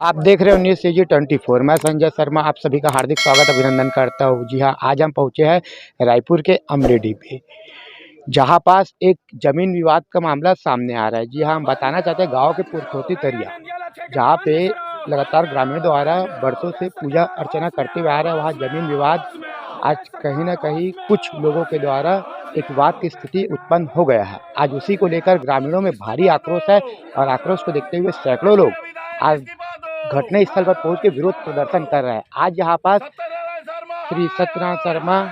आप देख रहे हो न्यूज़ CG 24। मैं संजय शर्मा आप सभी का हार्दिक स्वागत अभिनंदन करता हूँ। जी हाँ, आज हम पहुँचे हैं रायपुर के अमरेडी पे, जहाँ पास एक जमीन विवाद का मामला सामने आ रहा है। जी हाँ, हम बताना चाहते हैं गांव के पुरखोती तरिया, जहाँ पे लगातार ग्रामीण द्वारा बरसों से पूजा अर्चना करते हुए आ रहे हैं, वहाँ जमीन विवाद आज कहीं ना कहीं कुछ लोगों के द्वारा एक विवाद की स्थिति उत्पन्न हो गया है। आज उसी को लेकर ग्रामीणों में भारी आक्रोश है और आक्रोश को देखते हुए सैकड़ों लोग आज घटना स्थल पर पहुंच के विरोध प्रदर्शन कर रहे हैं। आज यहाँ पास श्री सत्यनारायण शर्मा,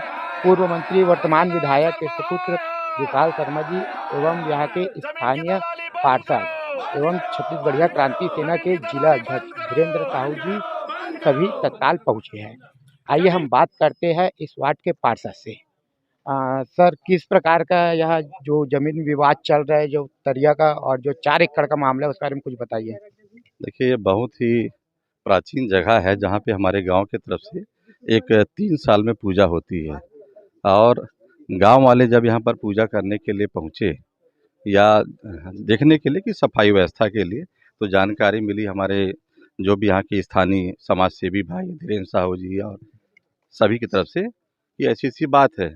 पूर्व मंत्री वर्तमान विधायक के सुपुत्र विशाल शर्मा जी एवं यहाँ के स्थानीय पार्षद एवं छत्तीसगढ़िया क्रांति सेना के जिला अध्यक्ष धीरेन्द्र साहू जी सभी तत्काल पहुँचे हैं। आइए हम बात करते हैं इस वार्ड के पार्षद से। सर, किस प्रकार का यह जो जमीन विवाद चल रहा है, जो तरिया का और जो 4 एकड़ का मामला है, उस बारे में कुछ बताइए। देखिए, ये बहुत ही प्राचीन जगह है जहाँ पे हमारे गांव की तरफ से एक 3 साल में पूजा होती है। और गांव वाले जब यहाँ पर पूजा करने के लिए पहुँचे या देखने के लिए कि सफाई व्यवस्था के लिए, तो जानकारी मिली हमारे जो भी यहाँ के स्थानीय समाज सेवी भाई धीरेन्द्र साहू जी और सभी की तरफ से कि ऐसी बात है।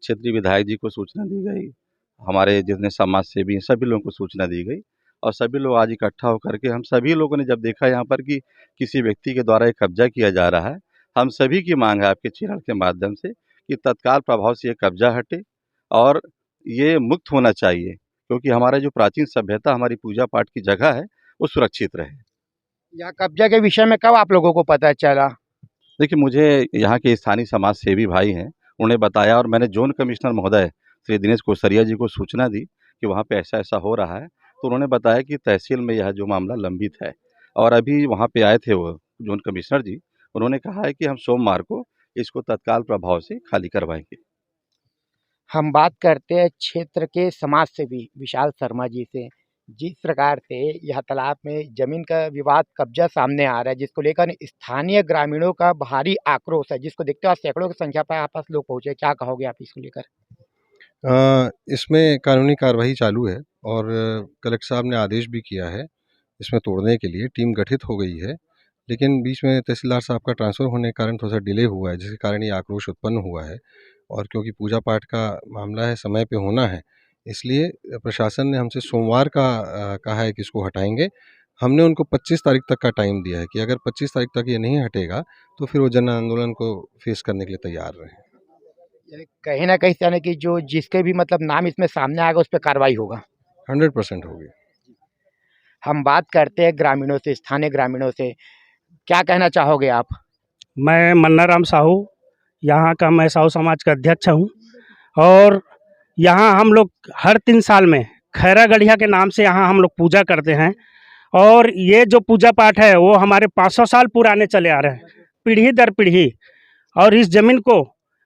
क्षेत्रीय विधायक जी को सूचना दी गई, हमारे जितने समाज सेवी हैं सभी लोगों को सूचना दी गई और सभी लोग आज इकट्ठा होकर के हम सभी लोगों ने जब देखा यहाँ पर कि किसी व्यक्ति के द्वारा एक कब्जा किया जा रहा है, हम सभी की मांग है आपके चैनल के माध्यम से कि तत्काल प्रभाव से ये कब्जा हटे और ये मुक्त होना चाहिए, क्योंकि हमारा जो प्राचीन सभ्यता हमारी पूजा पाठ की जगह है वो सुरक्षित रहे। यह कब्जा के विषय में कब आप लोगों को पता चला? देखिए, मुझे यहाँ के स्थानीय समाज सेवी भाई हैं, उन्हें बताया और मैंने जोन कमिश्नर महोदय श्री दिनेश कोसरिया जी को सूचना दी कि वहाँ पे ऐसा हो रहा है। तो उन्होंने बताया कि तहसील में यह जो मामला लंबित है और अभी वहाँ पे आए थे वो जोन कमिश्नर जी, उन्होंने कहा है कि हम सोमवार को इसको तत्काल प्रभाव से खाली करवाएंगे। हम बात करते हैं क्षेत्र के समाज सेवी विशाल शर्मा जी से। जिस प्रकार से यह तालाब में जमीन का विवाद कब्जा सामने आ रहा है, जिसको लेकर स्थानीय ग्रामीणों का भारी आक्रोश है, जिसको देखते हुए सैकड़ों की संख्या पर आपस लोग पहुंचे, क्या कहोगे आप इसको लेकर? इसमें कानूनी कार्रवाई चालू है और कलेक्टर साहब ने आदेश भी किया है इसमें तोड़ने के लिए। टीम गठित हो गई है, लेकिन बीच में तहसीलदार साहब का ट्रांसफ़र होने के कारण थोड़ा सा डिले हुआ है, जिसके कारण ये आक्रोश उत्पन्न हुआ है। और क्योंकि पूजा पाठ का मामला है, समय पे होना है, इसलिए प्रशासन ने हमसे सोमवार का कहा है कि इसको हटाएंगे। हमने उनको 25 तारीख तक का टाइम दिया है कि अगर 25 तारीख तक ये नहीं हटेगा तो फिर वो जन आंदोलन को फेस करने के लिए तैयार रहें। यानी कहीं ना कहीं से यानी कि जो जिसके भी मतलब नाम इसमें सामने आएगा उस पर कार्रवाई होगा। 100% होगी। हम बात करते हैं ग्रामीणों से, स्थानीय ग्रामीणों से, क्या कहना चाहोगे आप? मैं मन्ना राम साहू, यहाँ का मैं साहू समाज का अध्यक्ष हूँ और यहाँ हम लोग हर 3 साल में खैरा गढ़िया के नाम से यहाँ हम लोग पूजा करते हैं। और ये जो पूजा पाठ है वो हमारे 500 साल पुराने चले आ रहे हैं, पीढ़ी दर पीढ़ी। और इस ज़मीन को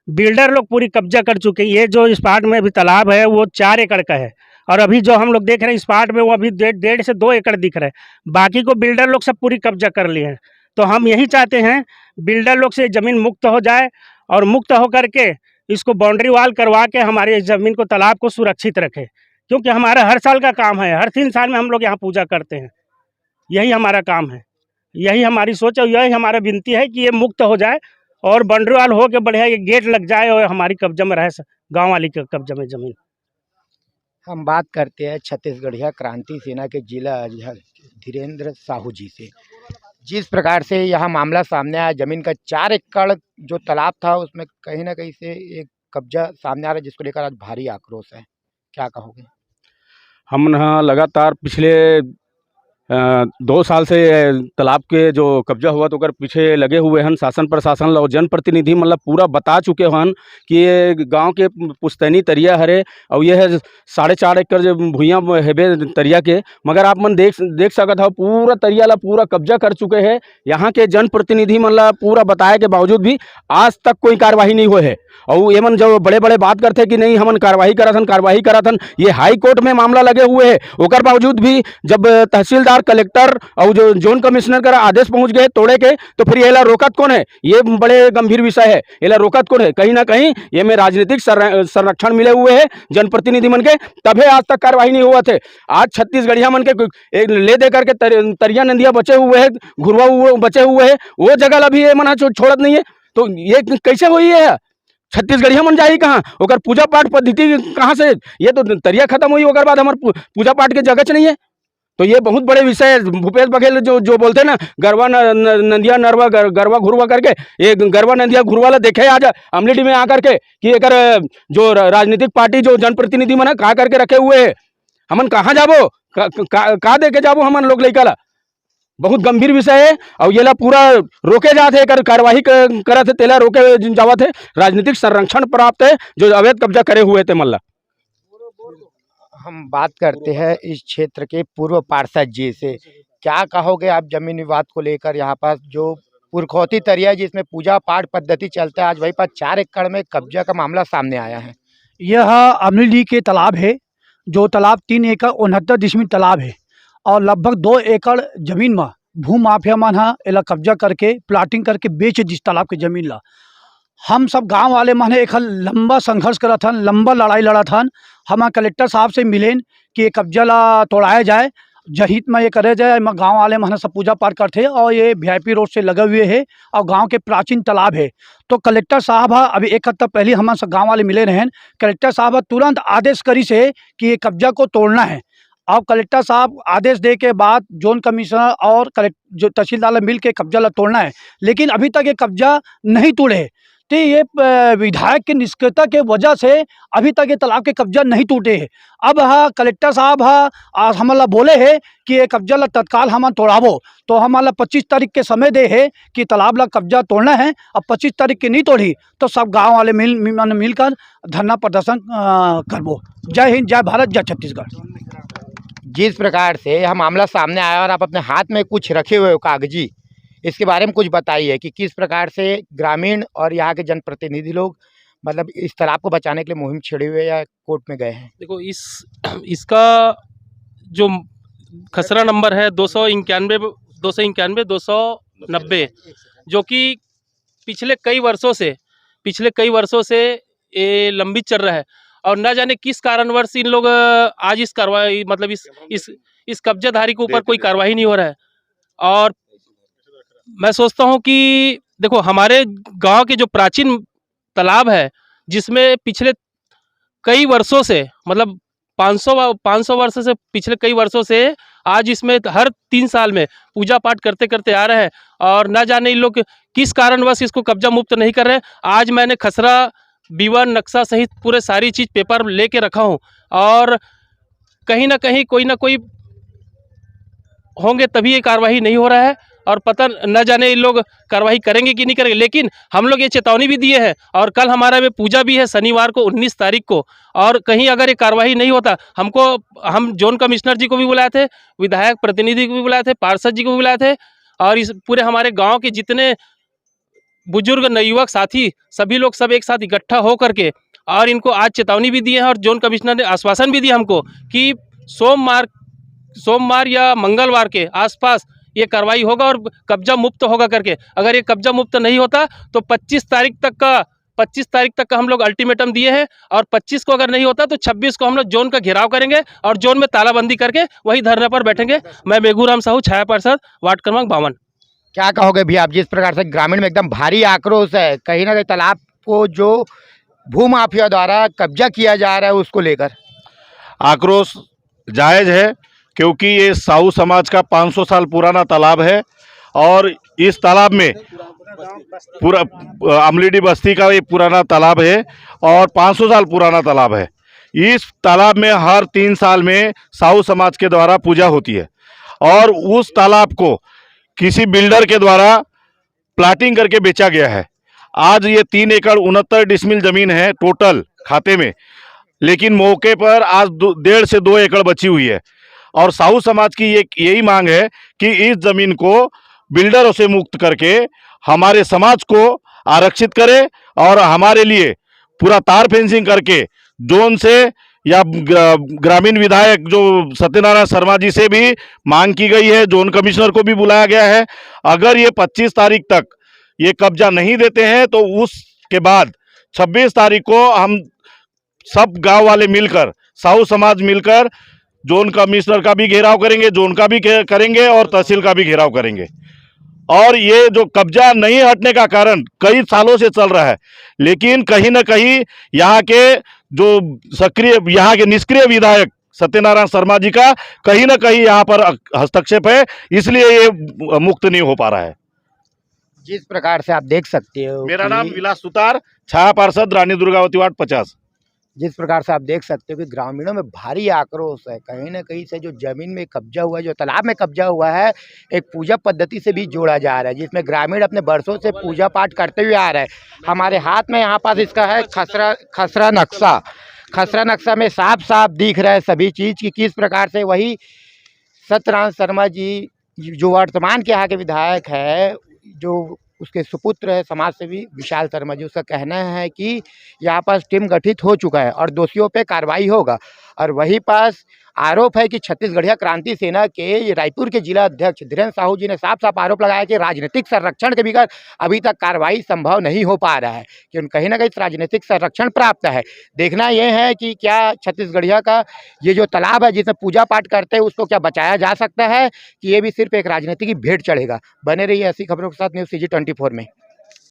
बिल्डर लोग पूरी कब्जा कर चुके हैं। ये जो इस पार्ट में अभी तालाब है वो 4 एकड़ का है और अभी जो हम लोग देख रहे हैं इस पार्ट में वो अभी 1.5 से 2 एकड़ दिख रहा है, बाकी को बिल्डर लोग सब पूरी कब्जा कर लिए हैं। तो हम यही चाहते हैं बिल्डर लोग से ज़मीन मुक्त हो जाए और मुक्त होकर के इसको बाउंड्री वाल करवा के हमारे ज़मीन को, तालाब को सुरक्षित रखे, क्योंकि हमारा हर साल का काम है। हर 3 साल में हम लोग यहाँ पूजा करते हैं, यही हमारा काम है, यही हमारी सोच है, यही हमारा विनती है कि ये मुक्त हो जाए और बाउंड्री वाल हो के बढ़िया ये गेट लग जाए और हमारी कब्जा में रहे, गाँव वाली के कब्जा में ज़मीन। हम बात करते हैं छत्तीसगढ़िया क्रांति सेना के जिला अध्यक्ष धीरेन्द्र साहू जी से। जिस प्रकार से यह मामला सामने आया, जमीन का 4 एकड़ जो तालाब था उसमें कहीं ना कहीं से एक कब्जा सामने आ रहा है, जिसको लेकर आज भारी आक्रोश है, क्या कहोगे? हम यहाँ लगातार पिछले 2 साल से तालाब के जो कब्जा हुआ तो अगर पीछे लगे हुए हैं, शासन प्रशासन और जनप्रतिनिधि मतलब पूरा बता चुके हैं कि ये गांव के पुश्तैनी तरिया हरे और ये है 4.5 एकड़ जो भूइयाँ हेबे तरिया के, मगर आप मन देख सकत हो पूरा तरिया ला पूरा कब्जा कर चुके हैं। यहाँ के जनप्रतिनिधि मतलब पूरा बताए के बावजूद भी आज तक कोई कार्रवाई नहीं हुए है। और ये मन जो बड़े बड़े बात करते कि नहीं हमन कार्रवाई करत हन, ये हाई कोर्ट में मामला लगे हुए है, ओकर बावजूद भी जब तहसीलदार अगर कलेक्टर और जो जोन कमिश्नर का आदेश पहुंच गए तोड़े के, तो फिर ये ला रोकत कौन है? ये बड़े गंभीर विषय है। ये ला रोकत कौन है? कहीं ना कहीं ये में राजनीतिक संरक्षण मिले हुए है जनप्रतिनिधि मन के, तभी आज तक कार्रवाई नहीं हुआ थे। आज छत्तीसगढ़िया मन के ले दे करके तरिया नदिया बचे हुए है, घुरवा बचे हुए है, वो जगह ला भी ये मना छोड़त नहीं है। तो ये कैसे हुई है? छत्तीसगढ़िया मन जाही कहाँ? ओकर पूजा पाठ पद्धति कहाँ से? ये तो तरिया खत्म हुई, ओकर बाद हमारे पूजा पाठ के जगह नहीं है। तो ये बहुत बड़े विषय है। भूपेश बघेल जो बोलते हैं ना, गरवा नदिया नरवा गरवा घुरवा करके, ये गरवा नदिया घुरवा ला देखे आज अमलीडी में आकर के कि एक जो राजनीतिक पार्टी जो जनप्रतिनिधि मन कहा करके रखे हुए है, हमन कहाँ जाबो? का दे के जाबो हमन लोग लइका ला? बहुत गंभीर विषय है और ये ला पूरा रोके जाते कर कार्यवाही करत है, तेला रोके जावत है। राजनीतिक संरक्षण प्राप्त है जो अवैध कब्जा करे हुए थे मल्ला। हम बात करते हैं इस क्षेत्र के पूर्व पार्षद जी से। क्या कहोगे आप जमीन विवाद को लेकर? यहाँ पर जो पुरखौती तरिया जिसमें पूजा पाठ पद्धति चलता है, आज वहीं पर 4 एकड़ में कब्जा का मामला सामने आया है। यह अमलीडी के तालाब है, जो तालाब 3 एकड़ 69 डिसमिल तालाब है और लगभग 2 एकड़ जमीन में भू माफिया मन हा एला कब्जा करके प्लाटिंग करके बेच दिस तालाब के जमीन ला। हम सब गांव वाले मन एक लंबा संघर्ष करत हन, लंबा लड़ाई लड़त हन। हम कलेक्टर साहब से मिलेन कि ये कब्जा ला तोड़ाया जाए, जहित में ये करे जाए। गांव वाले मन सब पूजा पाठ करते और ये VIP रोड से लगे हुए है और गांव के प्राचीन तालाब है। तो कलेक्टर साहब अभी 1 हफ्ता पहले हम सब गाँव वाले मिले रहें। कलेक्टर साहब तुरंत आदेश करी से कि ये कब्जा को तोड़ना है। अब कलेक्टर साहब आदेश दे के बाद जोन कमिश्नर और जो तहसीलदार मिल के कब्जा ला तोड़ना है, लेकिन अभी तक ये कब्जा नहीं टूटे। तो ये विधायक की निष्क्रियता के वजह से अभी तक ये तालाब के कब्जा नहीं टूटे है। अब कलेक्टर साहब हमारा बोले है कि ये कब्जा ला तत्काल हम तोड़ाबो, तो हमारा 25 तारीख के समय दे है कि तालाब ला कब्जा तोड़ना है। अब 25 तारीख की नहीं तोड़ी तो सब गाँव वाले मिलकर धरना प्रदर्शन करबो। जय हिंद, जय भारत, जय छत्तीसगढ़। जिस प्रकार से यह मामला सामने आया और आप अपने हाथ में कुछ रखे हुए हो कागजी, इसके बारे में कुछ बताइए कि किस प्रकार से ग्रामीण और यहाँ के जनप्रतिनिधि लोग मतलब इस तालाब को बचाने के लिए मुहिम छेड़े हुए या कोर्ट में गए हैं। देखो इसका जो खसरा नंबर है 291 जो कि पिछले कई वर्षों से ये लंबित चल रहा है और न जाने किस कारणवश इन लोग आज इस कार्रवाई मतलब इस कब्जाधारी के ऊपर कोई कार्रवाई नहीं हो रहा है। और मैं सोचता हूं कि देखो हमारे गांव के जो प्राचीन तालाब है जिसमें पिछले कई वर्षों से मतलब 500 वर्ष से पिछले कई वर्षों से आज इसमें हर 3 साल में पूजा पाठ करते करते आ रहे हैं और न जाने इन लोग किस कारणवश इसको कब्जा मुक्त नहीं कर रहे हैं। आज मैंने खसरा विवरण नक्शा सहित पूरे सारी चीज़ पेपर लेके रखा हूं और कहीं ना कहीं कोई ना कोई होंगे तभी ये कार्रवाई नहीं हो रहा है और पता न जाने इन लोग कार्रवाई करेंगे कि नहीं करेंगे। लेकिन हम लोग ये चेतावनी भी दिए हैं और कल हमारा में पूजा भी है शनिवार को 19 तारीख को, और कहीं अगर ये कार्रवाई नहीं होता हम जोन कमिश्नर जी को भी बुलाए थे, विधायक प्रतिनिधि को भी बुलाए थे, पार्षद जी को भी बुलाए थे और इस पूरे हमारे गाँव के जितने बुजुर्ग नवयुवक साथी सभी लोग सब एक साथ इकट्ठा हो करके और इनको आज चेतावनी भी दिए हैं और जोन कमिश्नर ने आश्वासन भी दिया हमको कि सोमवार या मंगलवार के आसपास ये कार्रवाई होगा और कब्जा मुक्त होगा करके। अगर ये कब्जा मुक्त नहीं होता तो 25 तारीख तक का हम लोग अल्टीमेटम दिए हैं और 25 को अगर नहीं होता तो 26 को हम लोग जोन का घेराव करेंगे और जोन में तालाबंदी करके वही धरने पर बैठेंगे। मैं मेघूराम साहू, छाया पार्षद, वार्ड क्रमांक 52। क्या कहोगे भैया आप? जिस प्रकार से ग्रामीण में एकदम भारी आक्रोश है, कहीं ना कहीं तालाब को जो भू माफिया द्वारा कब्जा किया जा रहा है उसको लेकर आक्रोश जायज़ है, क्योंकि ये साहू समाज का 500 साल पुराना तालाब है और इस तालाब में पूरा अमलीडी बस्ती का ये पुराना तालाब है और 500 साल पुराना तालाब है। इस तालाब में हर 3 साल में साहू समाज के द्वारा पूजा होती है और उस तालाब को किसी बिल्डर के द्वारा प्लाटिंग करके बेचा गया है। आज ये 3 एकड़ 69 डिसमिल ज़मीन है टोटल खाते में, लेकिन मौके पर आज 1.5 से 2 एकड़ बची हुई है और साहू समाज की यही मांग है कि इस ज़मीन को बिल्डरों से मुक्त करके हमारे समाज को आरक्षित करे और हमारे लिए पूरा तार फेंसिंग करके जोन से या ग्रामीण विधायक जो सत्यनारायण शर्मा जी से भी मांग की गई है, जोन कमिश्नर को भी बुलाया गया है। अगर ये 25 तारीख तक ये कब्जा नहीं देते हैं तो उसके बाद 26 तारीख को हम सब गांव वाले मिलकर, साहू समाज मिलकर जोन कमिश्नर का भी घेराव करेंगे, जोन का भी करेंगे और तहसील का भी घेराव करेंगे। और ये जो कब्जा नहीं हटने का कारण कई सालों से चल रहा है, लेकिन कहीं ना कहीं यहाँ के जो यहाँ के निष्क्रिय विधायक सत्यनारायण शर्मा जी का कहीं ना कहीं यहाँ पर हस्तक्षेप है, इसलिए ये मुक्त नहीं हो पा रहा है। जिस प्रकार से आप देख सकते हो मेरा कि नाम विलास सुतार, छाया पार्षद, रानी दुर्गावती वार्ड 50। जिस प्रकार से आप देख सकते हो कि ग्रामीणों में भारी आक्रोश है। कहीं ना कहीं से जो जमीन में कब्जा हुआ है, जो तालाब में कब्जा हुआ है, एक पूजा पद्धति से भी जोड़ा जा रहा है, जिसमें ग्रामीण अपने बरसों से पूजा पाठ करते हुए आ रहे हैं। हमारे हाथ में यहाँ पास इसका है खसरा नक्शा। खसरा नक्शा में साफ साफ दिख रहा है सभी चीज़ की किस प्रकार से वही सत्यनारायण शर्मा जी जो वर्तमान के यहाँ के विधायक है, जो उसके सुपुत्र है समाज सेवी विशाल शर्मा जी, उसका कहना है कि यहाँ पास टीम गठित हो चुका है और दोषियों पे कार्रवाई होगा। और वहीं पास आरोप है कि छत्तीसगढ़िया क्रांति सेना के रायपुर के जिला अध्यक्ष धीरेन्द्र साहू जी ने साफ साफ आरोप लगाया कि राजनीतिक संरक्षण के बगैर अभी तक कार्रवाई संभव नहीं हो पा रहा है, कि कहीं ना कहीं राजनीतिक संरक्षण प्राप्त है। देखना यह है कि क्या छत्तीसगढ़िया का ये जो तालाब है जिसमें पूजा पाठ करते हैं उसको क्या बचाया जा सकता है, कि ये भी सिर्फ एक राजनीति की भेंट चढ़ेगा। बने रहिए ऐसी खबरों के साथ न्यूज़ CG 24 में।